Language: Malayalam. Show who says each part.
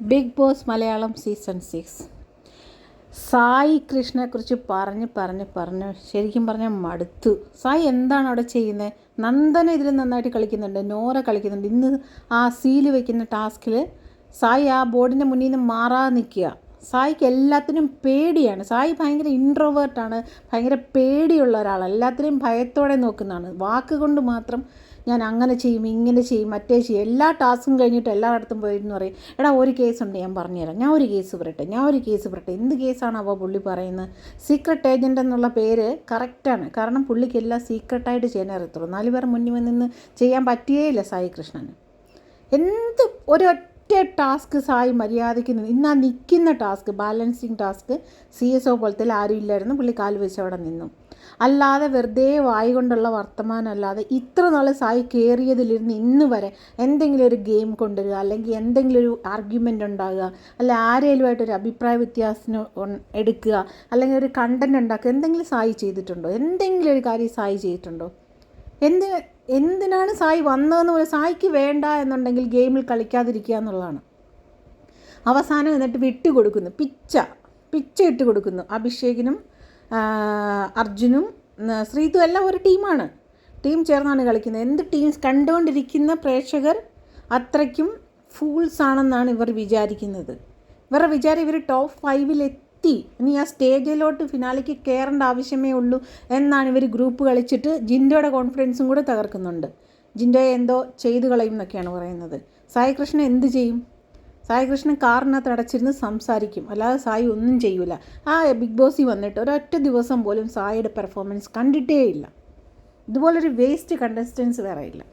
Speaker 1: Big Boss Malayalam season 6 Sai കൃഷ്ണയെക്കുറിച്ച് പറഞ്ഞ് ശരിക്കും പറഞ്ഞാൽ മടുത്തു. സായി എന്താണ് അവിടെ ചെയ്യുന്നത്? നന്ദന ഇതിൽ നന്നായിട്ട് കളിക്കുന്നുണ്ട്, നോറ കളിക്കുന്നുണ്ട്. ഇന്ന് ആ സീല് വയ്ക്കുന്ന ടാസ്കിൽ സായി ആ ബോർഡിൻ്റെ മുന്നിൽ നിന്ന് മാറാതെ നിൽക്കുക. സായിക്ക് എല്ലാത്തിനും പേടിയാണ്. സായി ഭയങ്കര ഇൻട്രോവേർട്ടാണ്, ഭയങ്കര പേടിയുള്ള ഒരാളാണ്. എല്ലാത്തിനെയും ഭയത്തോടെ നോക്കുന്നതാണ്. വാക്കുകൊണ്ട് മാത്രം ഞാൻ അങ്ങനെ ചെയ്യും, ഇങ്ങനെ ചെയ്യും, മറ്റേ ചെയ്യും. എല്ലാ ടാസ്കും കഴിഞ്ഞിട്ട് എല്ലായിടത്തും പോയിരുന്നു പറയും, എടാ ഒരു കേസുണ്ട് ഞാൻ പറഞ്ഞുതരാം, ഞാൻ ഒരു കേസ് പറയട്ടെ. എന്ത് കേസാണ് അവ പുള്ളി പറയുന്നത്? സീക്രട്ട് ഏജൻ്റ് എന്നുള്ള പേര് കറക്റ്റാണ്. കാരണം പുള്ളിക്ക് എല്ലാം സീക്രട്ടായിട്ട് ചെയ്യാൻ അറിയത്തുള്ളൂ. 4 പേർ മുന്നിൽ നിന്ന് ചെയ്യാൻ പറ്റുകയില്ല സായി കൃഷ്ണന്. എന്ത് ഒരൊറ്റ ടാസ്ക് സായി മര്യാദയ്ക്ക് ഇന്ന് ആ നിൽക്കുന്ന ടാസ്ക്, ബാലൻസിങ് ടാസ്ക്, CSO പോലത്തെ ആരും ഇല്ലായിരുന്നു. പുള്ളി കാല് വെച്ച് അവിടെ നിന്നു. അല്ലാതെ വെറുതെ വായി കൊണ്ടുള്ള വർത്തമാനം അല്ലാതെ ഇത്ര നാൾ സായി കയറിയതിലിരുന്ന് ഇന്ന് വരെ എന്തെങ്കിലും ഒരു ഗെയിം കൊണ്ടുവരിക, അല്ലെങ്കിൽ എന്തെങ്കിലും ഒരു ആർഗ്യുമെൻ്റ് ഉണ്ടാകുക, അല്ലെങ്കിൽ ആരെങ്കിലുമായിട്ടൊരു അഭിപ്രായ വ്യത്യാസത്തിന് എടുക്കുക, അല്ലെങ്കിൽ ഒരു കണ്ടൻറ് ഉണ്ടാക്കുക, എന്തെങ്കിലും സായി ചെയ്തിട്ടുണ്ടോ? എന്തെങ്കിലും ഒരു കാര്യം സായി ചെയ്തിട്ടുണ്ടോ? എന്തിനാണ് സായി വന്നതെന്ന് പോലെ സായിക്ക് വേണ്ട എന്നുണ്ടെങ്കിൽ ഗെയിമിൽ കളിക്കാതിരിക്കുക എന്നുള്ളതാണ്. അവസാനം എന്നിട്ട് വിട്ടുകൊടുക്കുന്നു, പിച്ച ഇട്ട് കൊടുക്കുന്നു. അഭിഷേകിനും അർജുനും ശ്രീതു എല്ലാം ഒരു ടീം ചേർന്നാണ് കളിക്കുന്നത്. എന്ത് ടീം കണ്ടുകൊണ്ടിരിക്കുന്ന പ്രേക്ഷകർ അത്രയ്ക്കും ഫൂൾസ് ആണെന്നാണ് ഇവർ വിചാരിക്കുന്നത്. ഇവർ ടോപ്പ് 5 ഇനി ആ സ്റ്റേജിലോട്ട് ഫിനാലേക്ക് കയറേണ്ട ആവശ്യമേ ഉള്ളൂ എന്നാണ് ഇവർ ഗ്രൂപ്പ് കളിച്ചിട്ട് ജിൻഡോയുടെ കോൺഫിഡൻസും കൂടെ തകർക്കുന്നുണ്ട്. ജിൻഡോയെ എന്തോ ചെയ്തു കളയും എന്നൊക്കെയാണ് പറയുന്നത്. സായി കൃഷ്ണൻ എന്ത് ചെയ്യും? സായി കൃഷ്ണൻ കാറിനകത്ത് അടച്ചിരുന്ന് സംസാരിക്കും, അല്ലാതെ സായി ഒന്നും ചെയ്യൂല. ആ ബിഗ് ബോസിൽ വന്നിട്ട് ഒരൊറ്റ ദിവസം പോലും സായിയുടെ പെർഫോമൻസ് കണ്ടിട്ടേ ഇല്ല. ഇതുപോലൊരു വേസ്റ്റ് കണ്ടസ്റ്റൻസ് വേറെ ഇല്ല.